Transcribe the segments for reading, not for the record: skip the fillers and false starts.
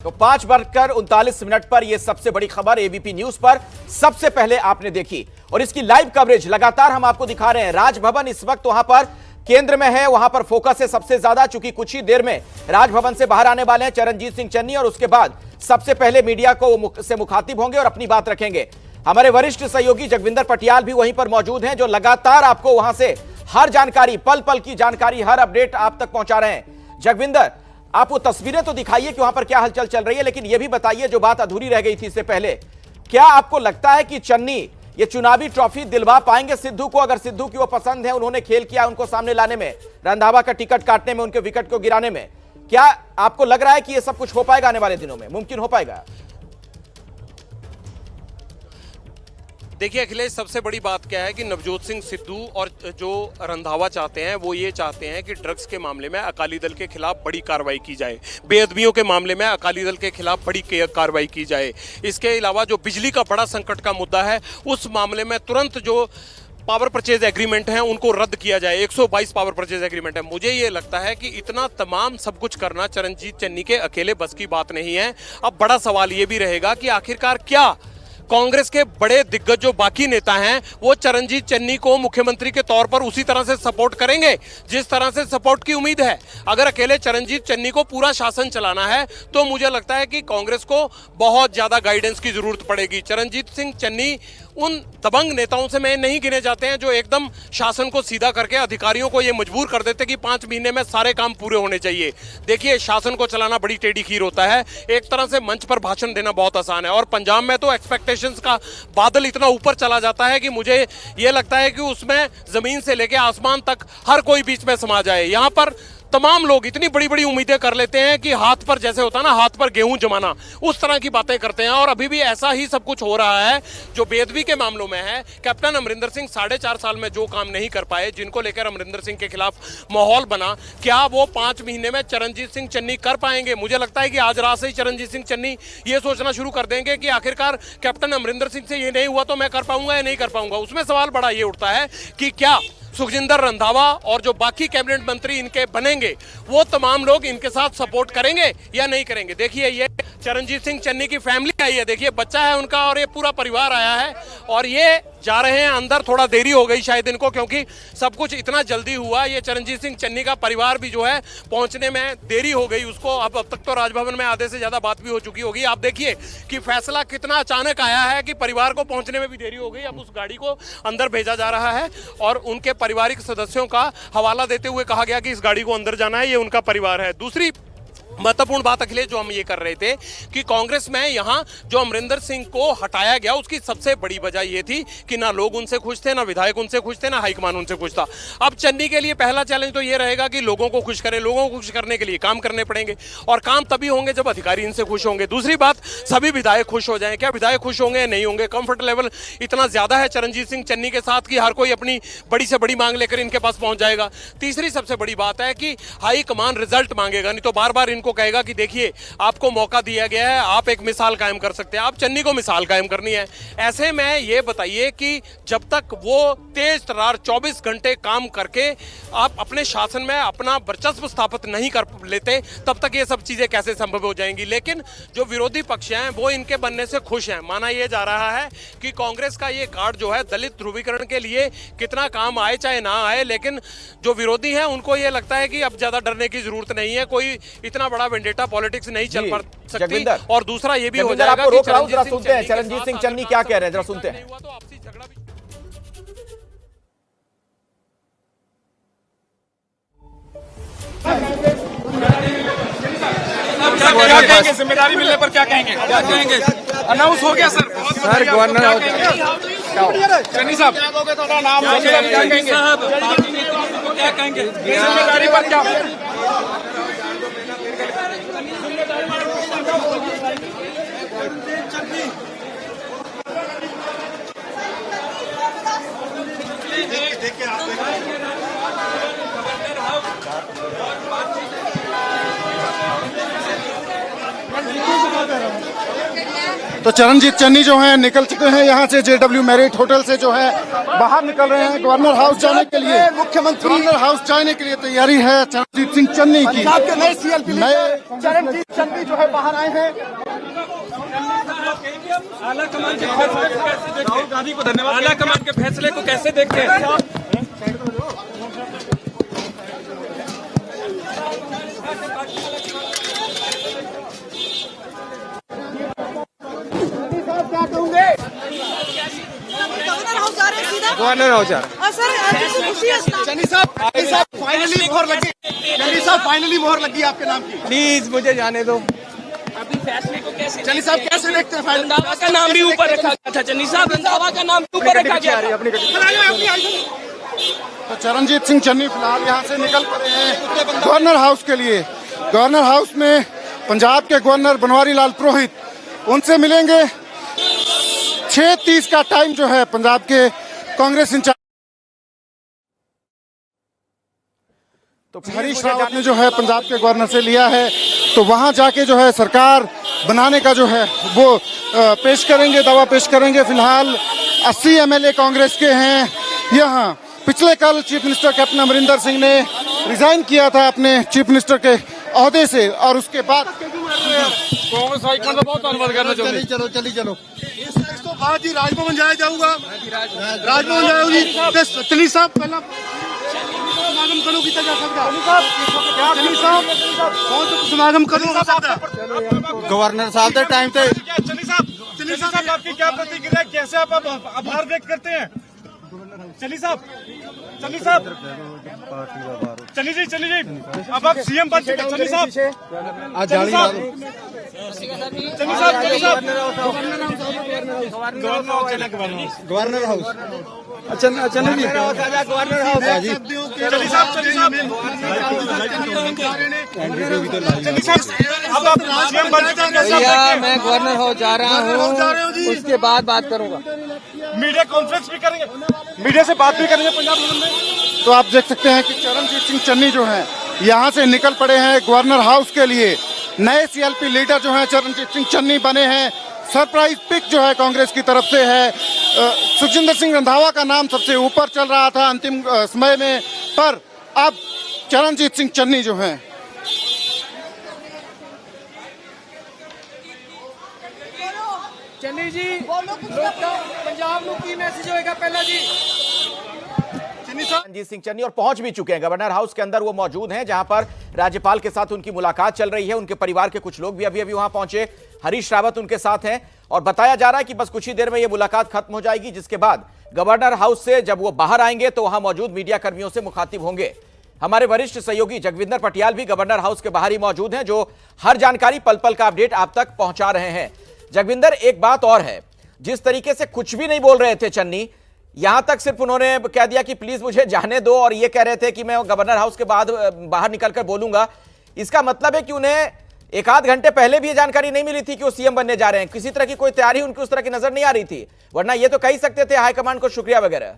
तो 5:39 पर यह सबसे बड़ी खबर एबीपी न्यूज पर सबसे पहले आपने देखी और इसकी लाइव कवरेज लगातार हम आपको दिखा रहे हैं। राजभवन इस वक्त वहां पर केंद्र में है, वहां पर फोकस है सबसे ज्यादा, चूंकि कुछ ही देर में राजभवन से बाहर आने वाले हैं चरणजीत सिंह चन्नी और उसके बाद सबसे पहले मीडिया को से मुखातिब होंगे और अपनी बात रखेंगे। हमारे वरिष्ठ सहयोगी जगविंदर पटियाल भी वहीं पर मौजूद हैं, जो लगातार आपको वहां से हर जानकारी, पल पल की जानकारी, हर अपडेट आप तक पहुंचा रहे हैं। जगविंदर, आप वो तस्वीरें तो दिखाइए कि वहां पर क्या हलचल चल रही है, लेकिन यह भी बताइए जो बात अधूरी रह गई थी इससे पहले, क्या आपको लगता है कि चन्नी ये चुनावी ट्रॉफी दिलवा पाएंगे सिद्धू को? अगर सिद्धू की वो पसंद है, उन्होंने खेल किया उनको सामने लाने में, रंधावा का टिकट काटने में, उनके विकेट को गिराने में, क्या आपको लग रहा है कि ये सब कुछ हो पाएगा आने वाले दिनों में, मुमकिन हो पाएगा? देखिए अखिलेश, सबसे बड़ी बात क्या है कि नवजोत सिंह सिद्धू और जो रंधावा चाहते हैं वो ये चाहते हैं कि ड्रग्स के मामले में अकाली दल के खिलाफ बड़ी कार्रवाई की जाए, बेअदबियों के मामले में अकाली दल के खिलाफ बड़ी कार्रवाई की जाए। इसके अलावा जो बिजली का बड़ा संकट का मुद्दा है उस मामले में तुरंत जो पावर परचेज एग्रीमेंट हैं उनको रद्द किया जाए। 122 पावर परचेज एग्रीमेंट है। मुझे ये लगता है कि इतना तमाम सब कुछ करना चरणजीत चन्नी के अकेले बस की बात नहीं है। अब बड़ा सवाल ये भी रहेगा कि आखिरकार क्या कांग्रेस के बड़े दिग्गज जो बाकी नेता हैं वो चरणजीत चन्नी को मुख्यमंत्री के तौर पर उसी तरह से सपोर्ट करेंगे जिस तरह से सपोर्ट की उम्मीद है। अगर अकेले चरणजीत चन्नी को पूरा शासन चलाना है तो मुझे लगता है कि कांग्रेस को बहुत ज्यादा गाइडेंस की जरूरत पड़ेगी। चरणजीत सिंह चन्नी उन दबंग नेताओं से में नहीं गिने जाते हैं जो एकदम शासन को सीधा करके अधिकारियों को ये मजबूर कर देते कि 5 महीने में सारे काम पूरे होने चाहिए। देखिए, शासन को चलाना बड़ी टेढ़ी खीर होता है। एक तरह से मंच पर भाषण देना बहुत आसान है और पंजाब में तो एक्सपेक्टेशंस का बादल इतना ऊपर चला जाता है कि मुझे ये लगता है कि उसमें जमीन से लेकर आसमान तक हर कोई बीच में समा जाए। यहाँ पर तमाम लोग इतनी बड़ी बड़ी उम्मीदें कर लेते हैं कि हाथ पर, जैसे होता है ना हाथ पर गेहूं जमाना, उस तरह की बातें करते हैं। और अभी भी ऐसा ही सब कुछ हो रहा है जो बेअदबी के मामलों में है। कैप्टन अमरिंदर सिंह 4.5 साल में जो काम नहीं कर पाए, जिनको लेकर अमरिंदर सिंह के खिलाफ माहौल बना, क्या वो 5 महीने में चरणजीत सिंह चन्नी कर पाएंगे? मुझे लगता है कि आज रात से ही चरणजीत सिंह चन्नी ये सोचना शुरू कर देंगे कि आखिरकार कैप्टन अमरिंदर सिंह से ये नहीं हुआ तो मैं कर पाऊंगा या नहीं कर पाऊंगा। उसमें सवाल बड़ा ये उठता है कि क्या सुखजिंदर रंधावा और जो बाकी कैबिनेट मंत्री इनके बनेंगे वो तमाम लोग इनके साथ सपोर्ट करेंगे या नहीं करेंगे। देखिए, ये चरणजीत सिंह चन्नी की फैमिली आई है, देखिए बच्चा है उनका और ये पूरा परिवार आया है और ये जा रहे हैं अंदर। थोड़ा देरी हो गई शायद इनको, क्योंकि सब कुछ इतना जल्दी हुआ। ये चरणजीत सिंह चन्नी का परिवार भी जो है पहुंचने में देरी हो गई उसको। अब तक तो राजभवन में आधे से ज्यादा बात भी हो चुकी होगी। आप देखिए कि फैसला कितना अचानक आया है कि परिवार को पहुंचने में भी देरी हो गई। अब उस गाड़ी को अंदर भेजा जा रहा है और उनके पारिवारिक सदस्यों का हवाला देते हुए कहा गया कि इस गाड़ी को अंदर जाना है, ये उनका परिवार है। दूसरी महत्वपूर्ण बात अखिलेश जो हम ये कर रहे थे कि कांग्रेस में यहाँ जो अमरिंदर सिंह को हटाया गया उसकी सबसे बड़ी वजह ये थी कि ना लोग उनसे खुश थे, ना विधायक उनसे खुश थे, ना हाईकमान उनसे खुश था। अब चन्नी के लिए पहला चैलेंज तो ये रहेगा कि लोगों को खुश करें। लोगों को खुश करने के लिए काम करने पड़ेंगे और काम तभी होंगे जब अधिकारी इनसे खुश होंगे। दूसरी बात, सभी विधायक खुश हो जाएं। क्या विधायक खुश होंगे? नहीं होंगे। कंफर्ट लेवल इतना ज्यादा है चरणजीत सिंह चन्नी के साथ कि हर कोई अपनी बड़ी से बड़ी मांग लेकर इनके पास पहुंच जाएगा। तीसरी सबसे बड़ी बात है कि हाईकमान रिजल्ट मांगेगा, नहीं तो बार बार इनको कहेगा कि देखिए आपको मौका दिया गया है, आप एक मिसाल कायम कर सकते हैं। आप चन्नी को मिसाल कायम करनी है। ऐसे में ये बताइए कि जब तक वो तेज तरार 24 घंटे काम करके आप अपने शासन में अपना वर्चस्व स्थापित नहीं कर लेते, तब तक ये सब चीजें कैसे संभव हो जाएंगी। लेकिन जो विरोधी पक्ष हैं वो इनके बनने से खुश हैं। माना यह जा रहा है कि कांग्रेस का ये कार्ड जो है दलित ध्रुवीकरण के लिए कितना काम आए चाहे ना आए, लेकिन जो विरोधी हैं उनको ये लगता है कि अब ज्यादा डरने की जरूरत नहीं है, कोई इतना बड़ा वेंडेटा पॉलिटिक्स नहीं चल पा सकती। और दूसरा ये भी हो जाएगा कि चरणजीत सिंह चन्नी क्या कह रहे हैं, जरा सुनते हैं। क्या कहेंगे? जिम्मेदारी मिलने पर क्या कहेंगे? क्या कहेंगे? अनाउंस हो गया सर गवर्नर चन्नी साहब, नाम क्या कहेंगे? जिम्मेदारी पर क्या? देखिए आप तो चरणजीत चन्नी जो हैं निकल चुके हैं यहाँ से JW मैरिट होटल से जो है बाहर निकल रहे हैं गवर्नर हाउस जाने के लिए। मुख्यमंत्री गवर्नर हाउस जाने के लिए तैयारी है चरणजीत सिंह चन्नी की। के नए CLP चरणजीत चन्नी जो है बाहर आए हैं। आला कमान के फैसले को कैसे देखते हैं? गांधी को धन्यवाद। आला कमान के फैसले को कैसे देखते हैं? गवर्नर हाउस जा रहे हैं। चन्नी साहब फाइनली मोहर लगी। चन्नी साहब फाइनली मोहर लगी आपके नाम की। प्लीज मुझे जाने दो। अभी फैसले को कैसे चन्नी साहब कैसे देखते हैं? रंधावा का नाम भी ऊपर रखा गया था। चन्नी साहब रंधावा का नाम भी ऊपर रखा गया था। तो चरणजीत सिंह चन्नी फिलहाल यहाँ से निकल पड़े हैं गवर्नर हाउस के लिए। गवर्नर हाउस में पंजाब के गवर्नर बनवारी लाल पुरोहित उनसे मिलेंगे। 6:30 का टाइम जो है पंजाब के कांग्रेस इंचार्ज तो हरीश रावत ने जो है पंजाब के गवर्नर से लिया है, तो वहां जाके जो है सरकार बनाने का जो है वो पेश करेंगे, दावा पेश करेंगे। फिलहाल 80 MLA कांग्रेस के हैं यहाँ। पिछले कल chief minister captain Amarinder Singh ने रिजाइन किया था अपने चीफ मिनिस्टर के ओहदे से, और उसके बाद कांग्रेस हाईकमान का बहुत धन्यवाद करना चाहूंगा। चलो इस तो बाद ही राजभवन जाया जाऊंगा। राजभवन जाऊंगी। चन्नी साहब पहला समागम करो किया जा सकता। चन्नी साहब कौन सा समागम करो हो सकता? गवर्नर साहब के टाइम पे चन्नी साहब आपकी क्या प्रतिक्रिया, कैसे आप आभार व्यक्त करते हैं? चन्नी साहब चन्नी जी अब आप CM बन चुके। चन्नी साहब गवर्नर हाउस मैं गवर्नर हाउस जा रहा हूँ, उसके बाद बात करूंगा। मीडिया कॉन्फ्रेंस भी करेंगे, मीडिया से बात भी करेंगे पंजाब भवन में। तो आप देख सकते हैं कि चरणजीत सिंह चन्नी जो हैं यहाँ से निकल पड़े हैं गवर्नर हाउस के लिए। नए CLP लीडर जो हैं चरणजीत सिंह चन्नी बने हैं। सरप्राइज पिक जो है कांग्रेस की तरफ से है। सुखजिंदर सिंह रंधावा का नाम सबसे ऊपर चल रहा था अंतिम समय में, पर अब चरणजीत सिंह चन्नी जो हैं चन्नी जी पंजाब ਨੂੰ ਕੀ मैसेज होएगा पहला जी? रणजीत सिंह चन्नी और पहुंच भी चुके हैं गवर्नर हाउस के अंदर। वो मौजूद हैं जहां पर राज्यपाल के साथ उनकी मुलाकात चल रही है। उनके परिवार के कुछ लोग भी अभी वहां पहुंचे। हरीश रावत उनके साथ हैं और बताया जा रहा है कि बस कुछ ही देर में ये मुलाकात खत्म हो जाएगी, जिसके बाद गवर्नर हाउस से जब वो बाहर आएंगे तो वहां मौजूद मीडिया कर्मियों से मुखातिब होंगे। हमारे वरिष्ठ सहयोगी जगविंदर पटियाल भी गवर्नर हाउस के बाहर ही मौजूद हैं, जो हर जानकारी पल पल का अपडेट आप तक पहुंचा रहे हैं। जगविंदर, एक बात और है, जिस तरीके से कुछ भी नहीं बोल रहे थे चन्नी, यहां तक सिर्फ उन्होंने कह दिया कि प्लीज मुझे जाने दो, और ये कह रहे थे कि मैं गवर्नर हाउस के बाद बाहर निकलकर बोलूंगा। इसका मतलब है कि उन्हें एक आध घंटे पहले भी ये जानकारी नहीं मिली थी कि वो CM बनने जा रहे हैं। किसी तरह की कोई तैयारी उनकी उस तरह की नजर नहीं आ रही थी, वरना ये तो कह ही सकते थे हाईकमान को शुक्रिया वगैरह।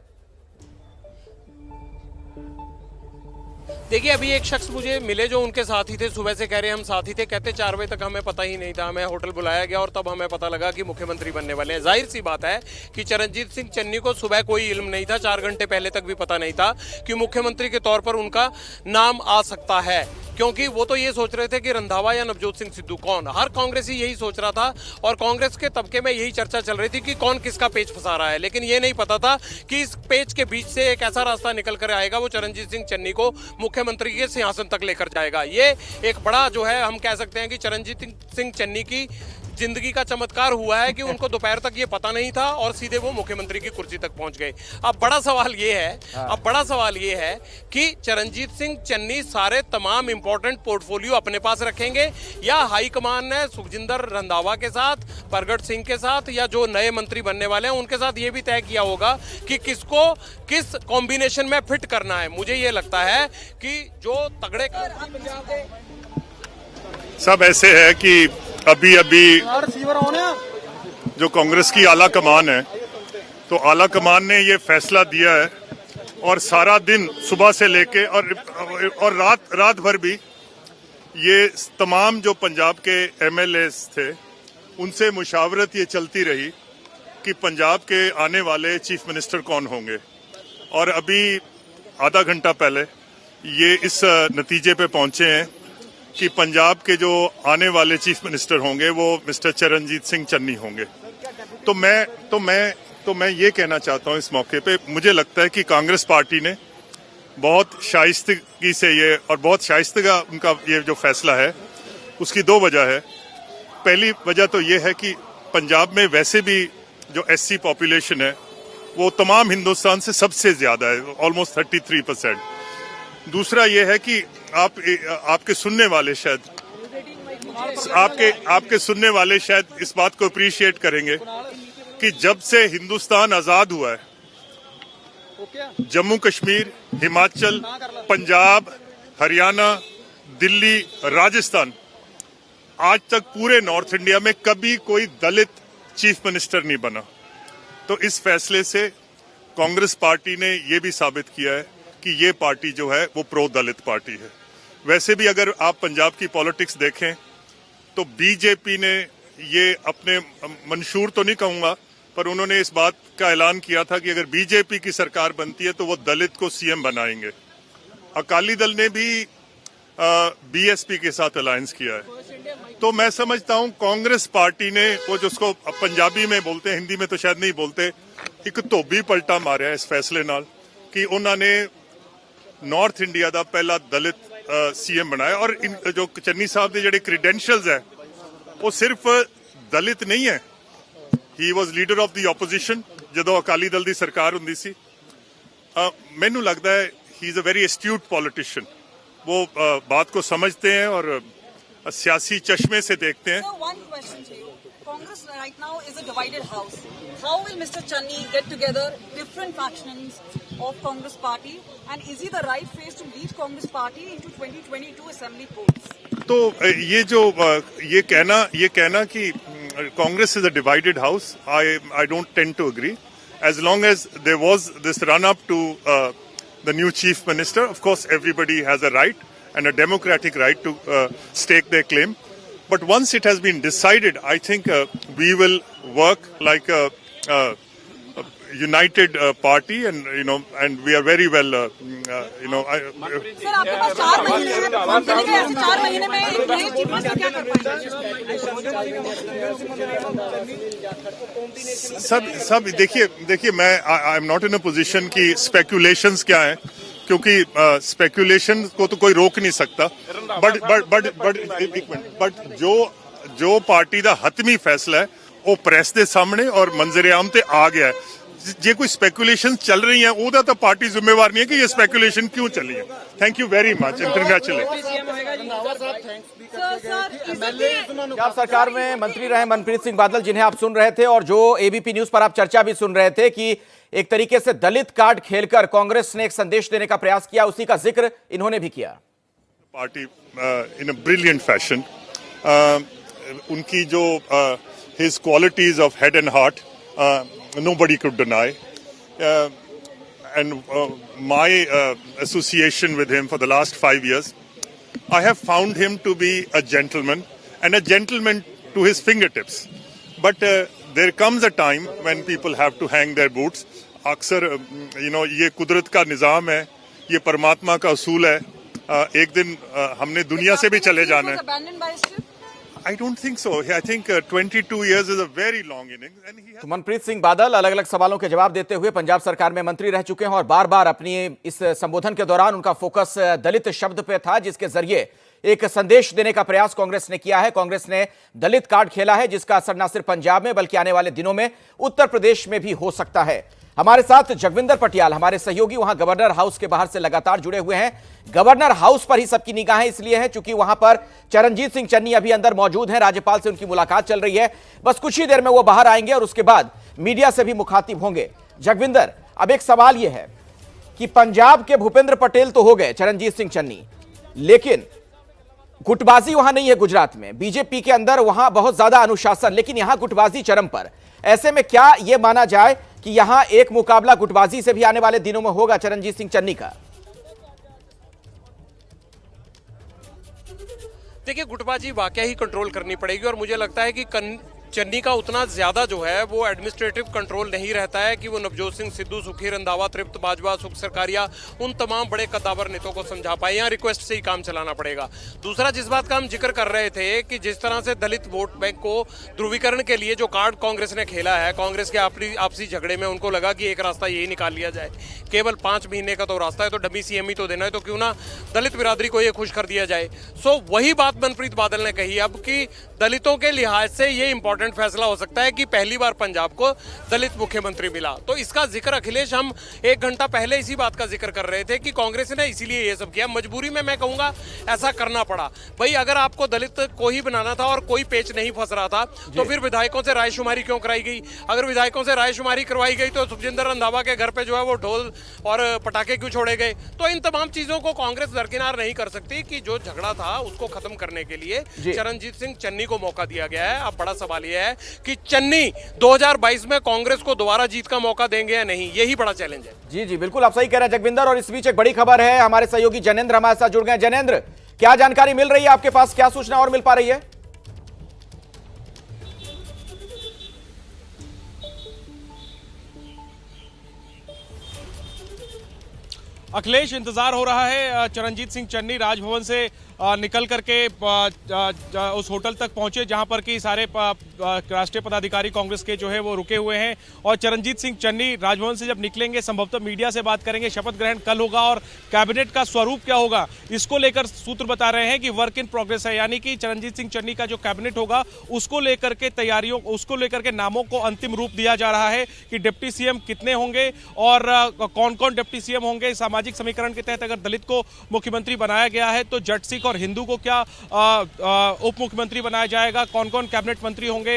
देखिए, अभी एक शख्स मुझे मिले जो उनके साथी थे, सुबह से कह रहे हैं हम साथी थे, कहते 4 बजे तक हमें पता ही नहीं था, हमें होटल बुलाया गया और तब हमें पता लगा कि मुख्यमंत्री बनने वाले हैं। जाहिर सी बात है कि चरणजीत सिंह चन्नी को सुबह कोई इल्म नहीं था, 4 घंटे पहले तक भी पता नहीं था कि मुख्यमंत्री के तौर पर उनका नाम आ सकता है, क्योंकि वो तो ये सोच रहे थे कि रंधावा या नवजोत सिंह सिद्धू कौन। हर कांग्रेसी यही सोच रहा था और कांग्रेस के तबके में यही चर्चा चल रही थी कि कौन किसका पेच फंसा रहा है, लेकिन ये नहीं पता था कि इस पेच के बीच से एक ऐसा रास्ता निकल कर आएगा वो चरणजीत सिंह चन्नी को मुख्यमंत्री के सिंहासन तक लेकर जाएगा। ये एक बड़ा जो है, हम कह सकते हैं कि चरणजीत सिंह चन्नी की जिंदगी का चमत्कार हुआ है कि उनको दोपहर तक ये पता नहीं था और सीधे वो मुख्यमंत्री की कुर्सी तक पहुंच गए। अब बड़ा सवाल ये है कि चरणजीत सिंह चन्नी सारे तमाम इंपॉर्टेंट पोर्टफोलियो अपने पास रखेंगे या हाईकमान ने सुखजिंदर रंधावा के साथ, प्रगट सिंह के साथ या जो नए मंत्री बनने वाले हैं उनके साथ ये भी तय किया होगा कि किसको किस कॉम्बिनेशन में फिट करना है। मुझे ये लगता है कि जो तगड़े सब ऐसे है कि अभी जो कांग्रेस की आला कमान है, तो आला कमान ने ये फैसला दिया है और सारा दिन सुबह से लेके और रात भर भी ये तमाम जो पंजाब के MLAs थे उनसे मुशावरत ये चलती रही कि पंजाब के आने वाले चीफ मिनिस्टर कौन होंगे, और अभी आधा घंटा पहले ये इस नतीजे पे पहुंचे हैं कि पंजाब के जो आने वाले चीफ मिनिस्टर होंगे वो मिस्टर चरणजीत सिंह चन्नी होंगे। तो मैं ये कहना चाहता हूं इस मौके पे, मुझे लगता है कि कांग्रेस पार्टी ने बहुत शाइस्तगी से ये, और बहुत शाइस्तगा उनका ये जो फैसला है, उसकी दो वजह है। पहली वजह तो ये है कि पंजाब में वैसे भी जो एससी पॉपुलेशन है वो तमाम हिंदुस्तान से सबसे ज्यादा है, ऑलमोस्ट 33%। दूसरा ये है कि आपके सुनने वाले शायद इस बात को अप्रिशिएट करेंगे कि जब से हिंदुस्तान आजाद हुआ है, जम्मू कश्मीर, हिमाचल, पंजाब, हरियाणा, दिल्ली, राजस्थान, आज तक पूरे नॉर्थ इंडिया में कभी कोई दलित चीफ मिनिस्टर नहीं बना। तो इस फैसले से कांग्रेस पार्टी ने यह भी साबित किया है कि ये पार्टी जो है वो प्रो दलित पार्टी है। वैसे भी अगर आप पंजाब की पॉलिटिक्स देखें तो बीजेपी ने ये अपने मंशूर तो नहीं कहूंगा, पर उन्होंने इस बात का ऐलान किया था कि अगर बीजेपी की सरकार बनती है तो वो दलित को सीएम बनाएंगे। अकाली दल ने भी बीएसपी के साथ अलायंस किया है। तो मैं समझता हूं कांग्रेस पार्टी ने वो जिसको पंजाबी में बोलते हैं, हिंदी में तो शायद नहीं बोलते, एक धोबी पलटा मारिया इस फैसले नाल कि उन्होंने नॉर्थ इंडिया का पहला दलित सीएम बनाया। और इन जो चन्नी साहब के जिहड़े क्रीडेंशियल्स है वो सिर्फ दलित नहीं है, he was leader of the opposition जदों अकाली दल की सरकार हुंदी सी। मैनू लगता है he is a very astute politician, वो बात को समझते हैं और सियासी चश्मे से देखते हैं। Congress right now is a divided house. How will Mr. Channi get together different factions of Congress party, and is he the right face to lead Congress party into 2022 assembly polls? तो ये जो ये कहना कि Congress is a divided house, I don't tend to agree. As long as there was this run up to the new chief minister, of course everybody has a right and a democratic right to stake their claim. But once it has been decided, I think we will work like a united party, and we are very well, sir आपके पास 4 महीने हैं, हम चलेंगे ऐसे 4 महीने में एक नए चीफ मिनिस्टर क्या कर पाएंगे? सब देखिए मैं I am not in a position कि स्पेकुलेशंस क्या है, क्योंकि स्पेकुलेशन को तो कोई रोक नहीं सकता। बट जो पार्टी का हतमी फैसला है वो प्रेस के सामने और मंजर आम ते आ गया है। जे कोई स्पेकुलेशन चल रही है ओदा तो पार्टी जिम्मेवार नहीं है कि ये स्पेकुलेशन क्यों चली है। Thank you very much and congratulation. Punjab सरकार में मंत्री रहे मनप्रीत सिंह बादल, जिन्हें आप सुन रहे थे, और जो एबीपी न्यूज पर आप चर्चा भी सुन रहे थे कि एक तरीके से दलित कार्ड खेलकर कांग्रेस ने एक संदेश देने का प्रयास किया, उसी का जिक्र इन्होंने भी किया। Party in a brilliant fashion, उनकी जो his qualities of head and heart nobody could deny, and my association with him for the last 5 years, I have found him to be a gentleman, and a gentleman to his fingertips. But there comes a time when people have to hang their boots. अक्सर ये कुदरत का निज़ाम है, ये परमात्मा का उसूल है, एक दिन हमने दुनिया से भी चले जाना है। I don't think so. I think 22 years is a very long innings. And he has... Manpreet Singh Badal अलग अलग सवालों के जवाब देते हुए पंजाब सरकार में मंत्री रह चुके हैं, और बार बार अपनी इस संबोधन के दौरान उनका फोकस दलित शब्द पे था, जिसके जरिए एक संदेश देने का प्रयास कांग्रेस ने किया है। कांग्रेस ने दलित कार्ड खेला है, जिसका असर न सिर्फ पंजाब में बल्कि आने वाले दिनों में उत्तर प्रदेश में भी हो सकता है। हमारे साथ जगविंदर पटियाल, हमारे सहयोगी, वहां गवर्नर हाउस के बाहर से लगातार जुड़े हुए हैं। गवर्नर हाउस पर ही सबकी निगाहें इसलिए हैं क्योंकि वहां पर चरणजीत सिंह चन्नी अभी अंदर मौजूद हैं, राज्यपाल से उनकी मुलाकात चल रही है। बस कुछ ही देर में वो बाहर आएंगे और उसके बाद मीडिया से भी मुखातिब होंगे। जगविंदर, अब एक सवाल यह है कि पंजाब के भूपेंद्र पटेल तो हो गए, चरणजीत सिंह चन्नी, लेकिन गुटबाजी वहां नहीं है। गुजरात में बीजेपी के अंदर वहां बहुत ज्यादा अनुशासन, लेकिन यहां गुटबाजी चरम पर। ऐसे में क्या यह माना जाए कि यहां एक मुकाबला गुटबाजी से भी आने वाले दिनों में होगा चरणजीत सिंह चन्नी का? देखिए, गुटबाजी वाकई ही कंट्रोल करनी पड़ेगी, और मुझे लगता है कि चन्नी का उतना ज्यादा जो है वो एडमिनिस्ट्रेटिव कंट्रोल नहीं रहता है कि वो नवजोत सिंह सिद्धू, सुखी रंधावा, तृप्त बाजवा, सुख सरकारिया, उन तमाम बड़े कद्दावर नेताओं को समझा पाए। यहाँ रिक्वेस्ट से ही काम चलाना पड़ेगा। दूसरा जिस बात का हम जिक्र कर रहे थे कि जिस तरह से दलित वोट बैंक को ध्रुवीकरण के लिए जो कार्ड कांग्रेस ने खेला है, कांग्रेस के आपसी झगड़े में उनको लगा कि एक रास्ता यही निकाल लिया जाए, केवल 5 महीने का तो रास्ता है, तो डमी सीएम ही तो देना है, तो क्यों ना दलित बिरादरी को ये खुश कर दिया जाए। सो वही बात मनप्रीत बादल ने कही अब कि दलितों के लिहाज से ये इंपॉर्टेंट फैसला हो सकता है कि पहली बार पंजाब को दलित मुख्यमंत्री मिला। तो इसका जिक्र अखिलेश हम 1 घंटा पहले इसी बात का जिक्र कर रहे थे कि कांग्रेस ने इसीलिए ये सब किया, मजबूरी में मैं कहूंगा ऐसा करना पड़ा। भाई अगर आपको दलित को ही बनाना था और कोई पेच नहीं फंस रहा था तो फिर विधायकों से रायशुमारी क्यों कराई गई? अगर विधायकों से रायशुमारी करवाई गई तो सुखजिंदर रंधावा के घर पे जो है वो ढोल और पटाखे क्यों छोड़े गए? तो इन तमाम चीजों को कांग्रेस दरकिनार नहीं कर सकती कि जो झगड़ा था उसको खत्म करने के लिए चरणजीत सिंह चन्नी को मौका दिया गया है। अब बड़ा सवाल यह है कि चन्नी 2022 में कांग्रेस को दोबारा जीत का मौका देंगे या नहीं, यही बड़ा चैलेंज है। जी जी बिल्कुल आप सही कह रहे हैं जगविंदर। और इस बीच एक बड़ी खबर है, हमारे सहयोगी जनेंद्र हमारे साथ जुड़ गए। जनेंद्र, क्या जानकारी मिल रही है आपके पास, क्या सूचना और मिल पा रही है? अखिलेश, इंतजार हो रहा है चरणजीत सिंह चन्नी राजभवन से निकल करके उस होटल तक पहुंचे जहां पर कि सारे राष्ट्रीय पदाधिकारी कांग्रेस के जो है वो रुके हुए हैं। और चरणजीत सिंह चन्नी राजभवन से जब निकलेंगे संभवतः मीडिया से बात करेंगे। शपथ ग्रहण कल होगा और कैबिनेट का स्वरूप क्या होगा इसको लेकर सूत्र बता रहे हैं कि वर्क इन प्रोग्रेस है, यानी कि चरणजीत सिंह चन्नी का जो कैबिनेट होगा उसको लेकर के तैयारियों, उसको लेकर के नामों को अंतिम रूप दिया जा रहा है कि डिप्टी सीएम कितने होंगे और कौन कौन डिप्टी सीएम होंगे। सामाजिक समीकरण के तहत अगर दलित को मुख्यमंत्री बनाया गया है तो जट सिख और हिंदू को क्या उप मुख्यमंत्री बनाया जाएगा, कौन कौन कैबिनेट मंत्री होंगे,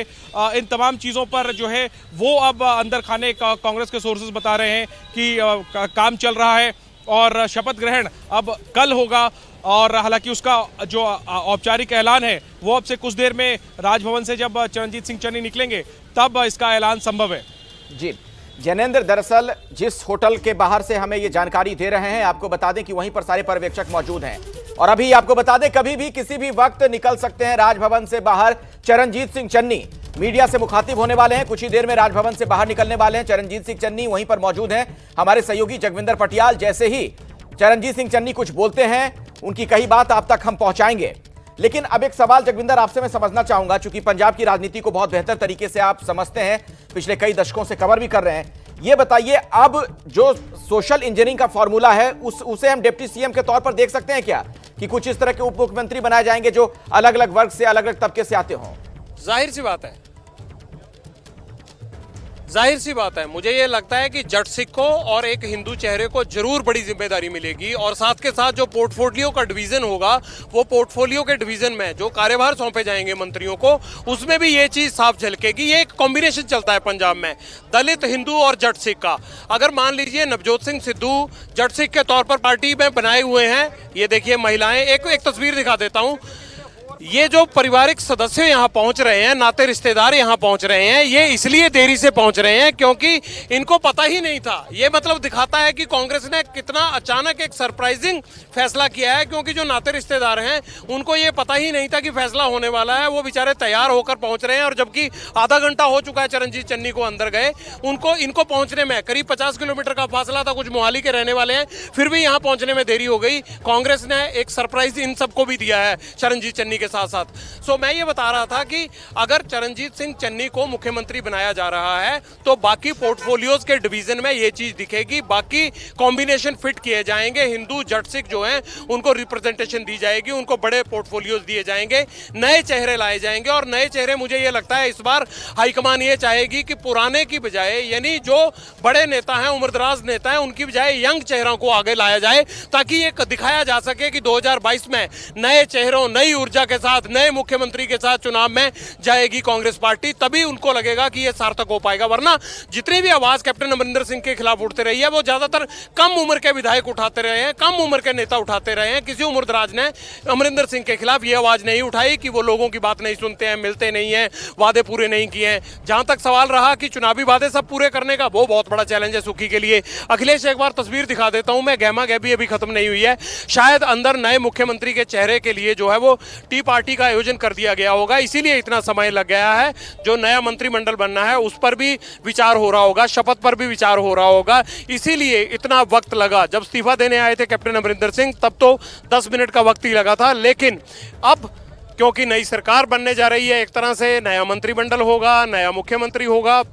इन तमाम चीजों पर जो है वो अब अंदर खाने कांग्रेस के सोर्सेज बता रहे हैं कि काम चल रहा है और शपथ ग्रहण अब कल होगा। और हालांकि उसका जो औपचारिक ऐलान है वो अब से कुछ देर में राजभवन से जब चरणजीत सिंह चन्नी निकलेंगे तब इसका ऐलान संभव है। जी जनेंद्र, दरअसल जिस होटल के बाहर से हमें ये जानकारी दे रहे हैं, आपको बता दें कि वहीं पर सारे पर्यवेक्षक मौजूद हैं और अभी आपको बता दें कभी भी किसी भी वक्त निकल सकते हैं राजभवन से बाहर चरणजीत सिंह चन्नी। मीडिया से मुखातिब होने वाले हैं, कुछ ही देर में राजभवन से बाहर निकलने वाले हैं चरणजीत सिंह चन्नी। वहीं पर मौजूद हैं हमारे सहयोगी जगविंदर पटियाल। जैसे ही चरणजीत सिंह चन्नी कुछ बोलते हैं उनकी कही बात आप तक हम पहुंचाएंगे। लेकिन अब एक सवाल जगविंदर आपसे मैं समझना चाहूंगा, चूंकि पंजाब की राजनीति को बहुत बेहतर तरीके से आप समझते हैं, पिछले कई दशकों से कवर भी कर रहे हैं, ये बताइए अब जो सोशल इंजीनियरिंग का फॉर्मूला है उसे हम डिप्टी सीएम के तौर पर देख सकते हैं क्या, कि कुछ इस तरह के उप मुख्यमंत्री बनाए जाएंगे जो अलग अलग वर्ग से, अलग अलग तबके से आते हों? जाहिर सी बात है, जाहिर सी बात है। मुझे ये लगता है कि जट सिख को और एक हिंदू चेहरे को जरूर बड़ी जिम्मेदारी मिलेगी और साथ के साथ जो पोर्टफोलियो का डिवीजन होगा वो पोर्टफोलियो के डिवीजन में जो कार्यभार सौंपे जाएंगे मंत्रियों को उसमें भी ये चीज साफ झलकेगी। ये एक कॉम्बिनेशन चलता है पंजाब में दलित, हिंदू और जट सिख का। अगर मान लीजिए नवजोत सिंह सिद्धू जट सिख के तौर पर पार्टी में बनाए हुए हैं, ये देखिए महिलाएं, एक तस्वीर दिखा देता हूं। ये जो पारिवारिक सदस्य यहाँ पहुंच रहे हैं, नाते रिश्तेदार यहाँ पहुंच रहे हैं, ये इसलिए देरी से पहुंच रहे हैं क्योंकि इनको पता ही नहीं था। ये मतलब दिखाता है कि कांग्रेस ने कितना अचानक एक सरप्राइजिंग फैसला किया है, क्योंकि जो नाते रिश्तेदार हैं उनको ये पता ही नहीं था कि फैसला होने वाला है। वो बेचारे तैयार होकर पहुंच रहे हैं और जबकि आधा घंटा हो चुका है चरणजीत चन्नी को अंदर गए, इनको पहुंचने में करीब 50 किलोमीटर का फासला था, कुछ मोहाली के रहने वाले हैं, फिर भी यहाँ पहुंचने में देरी हो गई। कांग्रेस ने एक सरप्राइज इन सबको भी दिया है चरणजीत चन्नी के साथ साथ। सो मैं ये बता रहा था कि अगर चरणजीत सिंह चन्नी को मुख्यमंत्री बनाया जा रहा है तो बाकी पोर्टफोलियोज के डिवीजन में ये चीज दिखेगी, बाकी कॉम्बिनेशन फिट किए जाएंगे। हिंदू जट सिख जो हैं उनको रिप्रेजेंटेशन दी जाएगी, उनको बड़े पोर्टफोलियोज दिए जाएंगे, नए चेहरे लाए जाएंगे। और नए चेहरे मुझे ये लगता है इस बार हाईकमान ये चाहेगी कि पुराने की बजाय, यानी जो बड़े नेता हैं, उम्रदराज नेता हैं, उनकी बजाय यंग चेहरों को आगे लाया जाए ताकि ये दिखाया जा सके कि 2022 में नए चेहरों, नई ऊर्जा के साथ, नए मुख्यमंत्री के साथ चुनाव में जाएगी कांग्रेस पार्टी। तभी उनको लगेगा कि यह सार्थक हो पाएगा। वरना जितनी भी आवाज कैप्टन अमरिंदर सिंह के खिलाफ उठते रही है वो ज्यादातर कम उम्र के विधायक उठाते रहे हैं, कम उम्र के नेता उठाते रहे हैं। किसी उम्रदराज ने अमरिंदर सिंह के खिलाफ यह आवाज नहीं उठाई कि वो लोगों की बात नहीं सुनते हैं, मिलते नहीं है, वादे पूरे नहीं किए हैं। जहां तक सवाल रहा कि चुनावी वादे सब पूरे करने का, वो बहुत बड़ा चैलेंज है सुखी के लिए। अखिलेश, एक बार तस्वीर दिखा देता हूं मैं, गहमा गहबी अभी खत्म नहीं हुई है। शायद अंदर नए मुख्यमंत्री के चेहरे के लिए जो है वो टी पार्टी का आयोजन कर दिया गया होगा, इसीलिए इतना समय लग गया है। जो नया मंत्रिमंडल बनना है उस पर भी विचार हो रहा होगा, शपथ पर भी विचार हो रहा होगा, इसीलिए इतना वक्त लगा। जब इस्तीफा देने आए थे कैप्टन अमरिंदर सिंह तब तो 10 मिनट का वक्त ही लगा था, लेकिन अब क्योंकि नई सरकार बनने जा रही है, एक तरह से नया मंत्रिमंडल होगा, नया मुख्यमंत्री होगा,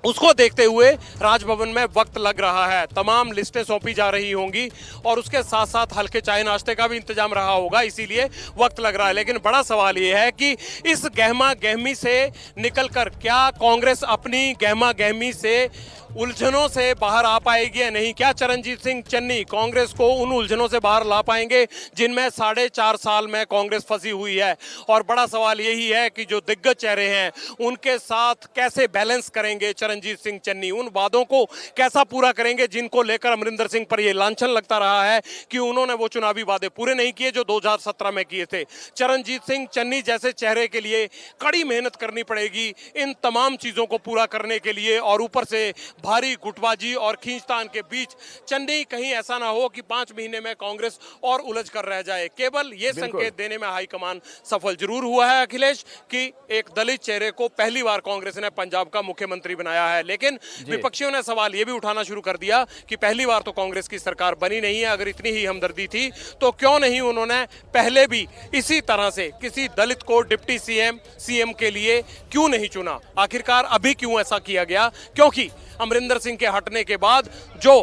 उसको देखते हुए राजभवन में वक्त लग रहा है। तमाम लिस्टें सौंपी जा रही होंगी और उसके साथ साथ हल्के चाय नाश्ते का भी इंतजाम रहा होगा, इसीलिए वक्त लग रहा है। लेकिन बड़ा सवाल ये है कि इस गहमा गहमी से निकलकर क्या कांग्रेस अपनी गहमा गहमी से उलझनों से बाहर आ पाएगी या नहीं? क्या चरणजीत सिंह चन्नी कांग्रेस को उन उलझनों से बाहर ला पाएंगे जिनमें 4.5 साल में कांग्रेस फंसी हुई है? और बड़ा सवाल यही है कि जो दिग्गज चेहरे हैं उनके साथ कैसे बैलेंस करेंगे चरणजीत सिंह चन्नी, उन वादों को कैसा पूरा करेंगे जिनको लेकर अमरिंदर सिंह पर यह लांछन लगता रहा है कि उन्होंने वो चुनावी वादे पूरे नहीं किए जो 2017 में किए थे। चरणजीत सिंह चन्नी जैसे चेहरे के लिए कड़ी मेहनत करनी पड़ेगी इन तमाम चीजों को पूरा करने के लिए, और ऊपर से भारी गुटबाजी और खींचतान के बीच चन्नी कहीं ऐसा ना हो कि 5 महीने में कांग्रेस और उलझ कर रह जाए। केवल ये संकेत देने में हाईकमान सफल जरूर हुआ है अखिलेश कि एक दलित चेहरे को पहली बार कांग्रेस ने पंजाब का मुख्यमंत्री बनाया है, लेकिन विपक्षियों ने सवाल ये भी उठाना शुरू कर दिया कि पहली बार तो कांग्रेस की सरकार बनी नहीं है, अगर इतनी ही हमदर्दी थी तो क्यों नहीं उन्होंने पहले भी इसी तरह से किसी दलित को डिप्टी सीएम के लिए क्यों नहीं चुना? आखिरकार अभी क्यों ऐसा किया गया? क्योंकि अमरिंदर सिंह के हटने के बाद जो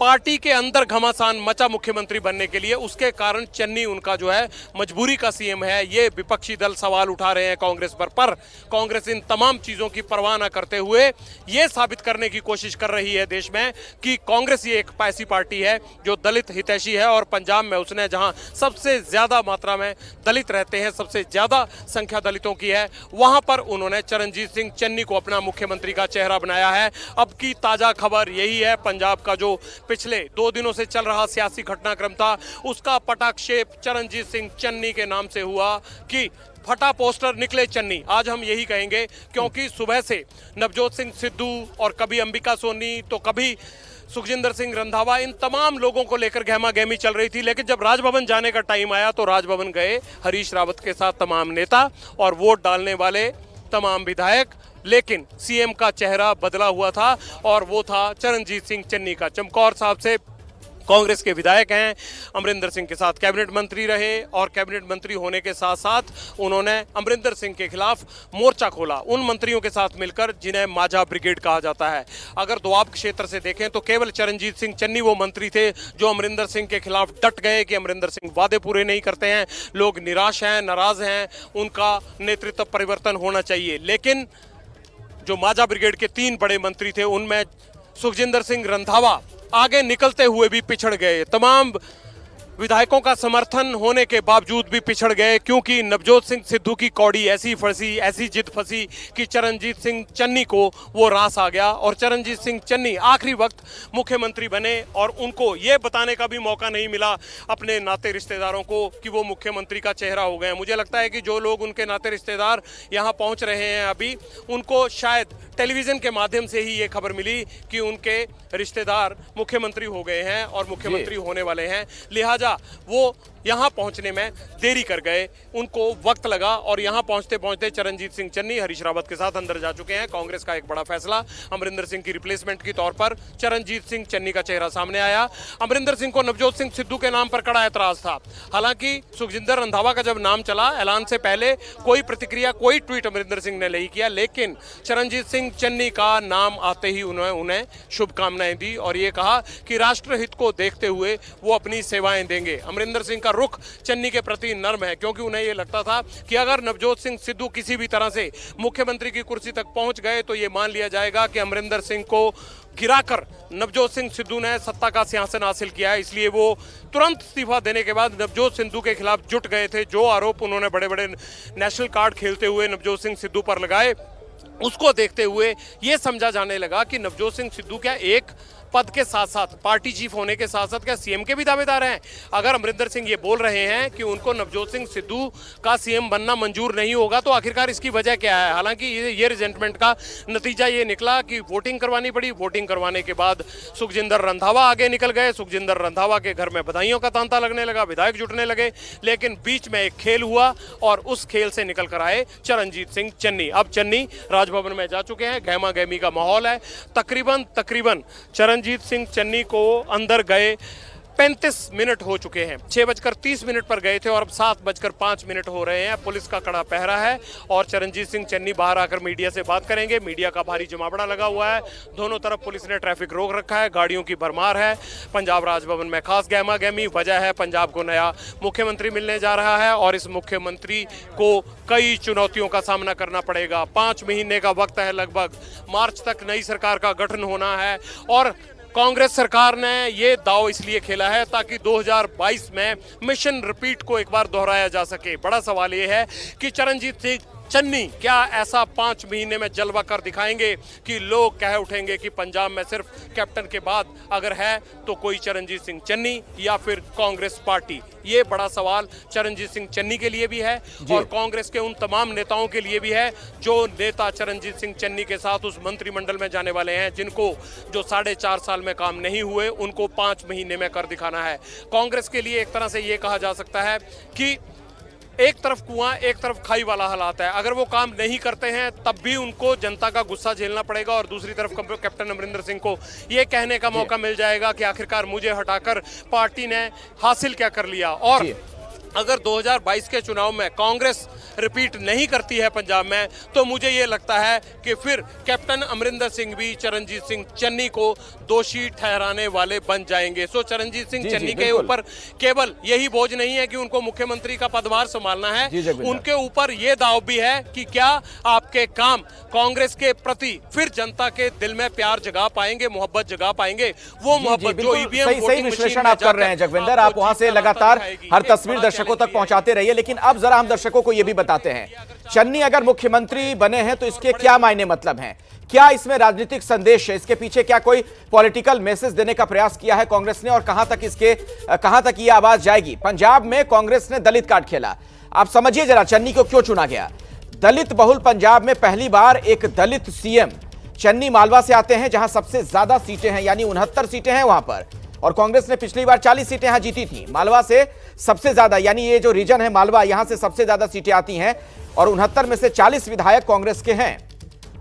पार्टी के अंदर घमासान मचा मुख्यमंत्री बनने के लिए, उसके कारण चन्नी उनका जो है मजबूरी का सीएम है। ये विपक्षी दल सवाल उठा रहे हैं कांग्रेस पर कांग्रेस इन तमाम चीजों की परवाह न करते हुए ये साबित करने की कोशिश कर रही है देश में कि कांग्रेस ये एक ऐसी पार्टी है जो दलित हितैषी है, और पंजाब में उसने जहां सबसे ज्यादा मात्रा में दलित रहते हैं, सबसे ज्यादा संख्या दलितों की है, वहां पर उन्होंने चरणजीत सिंह चन्नी को अपना मुख्यमंत्री का चेहरा बनाया है। अब की ताजा खबर यही है, पंजाब का जो पिछले 2 दिनों से चल रहा सियासी घटनाक्रम था उसका पटाक्षेप चरणजीत सिंह चन्नी के नाम से हुआ कि फटा पोस्टर निकले चन्नी। आज हम यही कहेंगे क्योंकि सुबह से नवजोत सिंह सिद्धू और कभी अंबिका सोनी तो कभी सुखजिंदर सिंह रंधावा, इन तमाम लोगों को लेकर गहमा गहमी चल रही थी, लेकिन जब राजभवन जाने का टाइम आया तो राजभवन गए हरीश रावत के साथ तमाम नेता और वोट डालने वाले तमाम विधायक, लेकिन सीएम का चेहरा बदला हुआ था और वो था चरणजीत सिंह चन्नी का। चमकौर साहब से कांग्रेस के विधायक हैं, अमरिंदर सिंह के साथ कैबिनेट मंत्री रहे और कैबिनेट मंत्री होने के साथ साथ उन्होंने अमरिंदर सिंह के खिलाफ मोर्चा खोला उन मंत्रियों के साथ मिलकर जिन्हें माझा ब्रिगेड कहा जाता है। अगर दोआब क्षेत्र से देखें तो केवल चरणजीत सिंह चन्नी वो मंत्री थे जो अमरिंदर सिंह के खिलाफ डट गए कि अमरिंदर सिंह वादे पूरे नहीं करते हैं, लोग निराश हैं, नाराज हैं, उनका नेतृत्व परिवर्तन होना चाहिए। लेकिन जो माझा ब्रिगेड के 3 बड़े मंत्री थे उनमें सुखजिंदर सिंह रंधावा आगे निकलते हुए भी पिछड़ गए, तमाम विधायकों का समर्थन होने के बावजूद भी पिछड़ गए, क्योंकि नवजोत सिंह सिद्धू की कौड़ी ऐसी फंसी, ऐसी जिद फंसी कि चरणजीत सिंह चन्नी को वो रास आ गया और चरणजीत सिंह चन्नी आखिरी वक्त मुख्यमंत्री बने और उनको ये बताने का भी मौका नहीं मिला अपने नाते रिश्तेदारों को कि वो मुख्यमंत्री का चेहरा हो गए। मुझे लगता है कि जो लोग उनके नाते रिश्तेदार यहाँ पहुँच रहे हैं अभी, उनको शायद टेलीविजन के माध्यम से ही ये खबर मिली कि उनके रिश्तेदार मुख्यमंत्री हो गए हैं और मुख्यमंत्री होने वाले हैं, लिहाजा वो यहाँ पहुंचने में देरी कर गए, उनको वक्त लगा और यहाँ पहुंचते पहुंचते चरणजीत सिंह चन्नी हरीश रावत के साथ अंदर जा चुके हैं। कांग्रेस का एक बड़ा फैसला, अमरिंदर सिंह की रिप्लेसमेंट के तौर पर चरणजीत सिंह चन्नी का चेहरा सामने आया। अमरिंदर सिंह को नवजोत सिंह सिद्धू के नाम पर कड़ा ऐतराज था, हालांकि सुखजिंदर रंधावा का जब नाम चला ऐलान से पहले कोई प्रतिक्रिया, कोई ट्वीट अमरिंदर सिंह ने नहीं किया, लेकिन चरणजीत सिंह चन्नी का नाम आते ही उन्हें शुभकामनाएं दी और ये कहा कि राष्ट्रहित को देखते हुए वो अपनी सेवाएं देंगे। अमरिंदर सिंह का रुख चन्नी के प्रति नर्म है, क्योंकि उन्हें यह लगता था कि अगर नवजोत सिंह सिद्धू किसी भी तरह से मुख्यमंत्री की कुर्सी तक पहुंच गए तो यह मान लिया जाएगा कि अमरिंदर सिंह को गिराकर नवजोत सिंह सिद्धू ने सत्ता का सिंहासन हासिल किया है। इसलिए वो तुरंत इस्तीफा देने के बाद नवजोत सिद्धू के खिलाफ जुट गए थे। जो आरोप उन्होंने बड़े बड़े नेशनल कार्ड खेलते हुए नवजोत सिंह सिद्धू पर लगाए, उसको देखते हुए ये समझा जाने लगा कि नवजोत सिंह सिद्धू क्या एक पद के साथ साथ, पार्टी चीफ होने के साथ साथ क्या सीएम के भी दावेदार हैं? अगर अमरिंदर सिंह ये बोल रहे हैं कि उनको नवजोत सिंह सिद्धू का सीएम बनना मंजूर नहीं होगा, तो आखिरकार इसकी वजह क्या है? हालांकि ये रिजेंटमेंट का नतीजा ये निकला कि वोटिंग करवानी पड़ी। वोटिंग करवाने के बाद सुखजिंदर रंधावा आगे निकल गए। सुखजिंदर रंधावा के घर में बधाइयों का तांता लगने लगा, विधायक जुटने लगे, लेकिन बीच में एक खेल हुआ और उस खेल से निकल कर आए चरणजीत सिंह चन्नी। अब चन्नी राजभवन में जा चुके हैं, गहमा गहमी का माहौल है। तकरीबन चरणजीत सिंह चन्नी को अंदर गए 35 मिनट हो चुके हैं। 6:30 पर गए थे और अब 7:05 हो रहे हैं। पुलिस का कड़ा पहरा है और चरणजीत सिंह चन्नी बाहर आकर मीडिया से बात करेंगे। मीडिया का भारी जमावड़ा लगा हुआ है, दोनों तरफ पुलिस ने ट्रैफिक रोक रखा है, गाड़ियों की भरमार है। पंजाब राजभवन में खास गहमा गहमी, वजह है पंजाब को नया मुख्यमंत्री मिलने जा रहा है और इस मुख्यमंत्री को कई चुनौतियों का सामना करना पड़ेगा। 5 महीने का वक्त है, लगभग मार्च तक नई सरकार का गठन होना है और कांग्रेस सरकार ने ये दाव इसलिए खेला है ताकि 2022 में मिशन रिपीट को एक बार दोहराया जा सके। बड़ा सवाल ये है कि चरणजीत सिंह चन्नी क्या ऐसा 5 महीने में जलवा कर दिखाएंगे कि लोग कह उठेंगे कि पंजाब में सिर्फ कैप्टन के बाद अगर है तो कोई चरणजीत सिंह चन्नी या फिर कांग्रेस पार्टी? ये बड़ा सवाल चरणजीत सिंह चन्नी के लिए भी है और कांग्रेस के उन तमाम नेताओं के लिए भी है जो नेता चरणजीत सिंह चन्नी के साथ उस मंत्रिमंडल में जाने वाले हैं, जिनको जो 4.5 साल में काम नहीं हुए उनको 5 महीने में कर दिखाना है। कांग्रेस के लिए एक तरह से ये कहा जा सकता है कि एक तरफ कुआं एक तरफ खाई वाला हालात है। अगर वो काम नहीं करते हैं तब भी उनको जनता का गुस्सा झेलना पड़ेगा और दूसरी तरफ कैप्टन अमरिंदर सिंह को ये कहने का मौका मिल जाएगा कि आखिरकार मुझे हटाकर पार्टी ने हासिल क्या कर लिया। और अगर 2022 के चुनाव में कांग्रेस रिपीट नहीं करती है पंजाब में, तो मुझे ये लगता है कि फिर कैप्टन अमरिंदर सिंह भी चरणजीत सिंह चन्नी को दोषी ठहराने वाले बन जाएंगे। सो चरणजीत सिंह चन्नी के ऊपर केवल यही बोझ नहीं है कि उनको मुख्यमंत्री का पदभार संभालना है, उनके ऊपर ये दाव भी है कि क्या आपके काम कांग्रेस के प्रति फिर जनता के दिल में प्यार जगा पाएंगे, मोहब्बत जगा पाएंगे। वो मोहब्बत जो ईवीएम सही विश्लेषण आप कर रहे हैं जगविंदर, आप वहां से लगातार हर तस्वीर दर्शकों तक पहुंचाते रहिए। लेकिन अब जरा हम दर्शकों को यह भी बताते हैं, चन्नी अगर मुख्यमंत्री बने हैं तो इसके क्या मायने मतलब हैं? क्या इसमें राजनीतिक संदेश है? इसके पीछे क्या कोई पॉलिटिकल मैसेज देने का प्रयास किया है कांग्रेस ने और कहां तक ये आवाज जाएगी? पंजाब में कांग्रेस ने दलित कार्ड खेला। आप समझिए जरा चन्नी को क्यों चुना गया। दलित बहुल पंजाब में पहली बार एक दलित सीएम। चन्नी मालवा से आते हैं जहां सबसे ज्यादा सीटें हैं, यानी 69 सीटें हैं वहां पर, और कांग्रेस ने पिछली बार 40 सीटें यहां जीती थी। मालवा से सबसे ज्यादा, यानी ये जो रीजन है मालवा, यहां से सबसे ज्यादा सीटें आती हैं और 69 में से 40 विधायक कांग्रेस के हैं।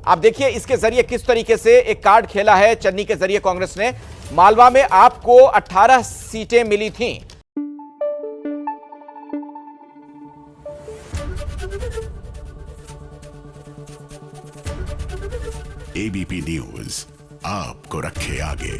आप देखिए इसके जरिए किस तरीके से एक कार्ड खेला है चन्नी के जरिए कांग्रेस ने। मालवा में आपको 18 सीटें मिली थीं। एबीपी न्यूज आपको रखे आगे।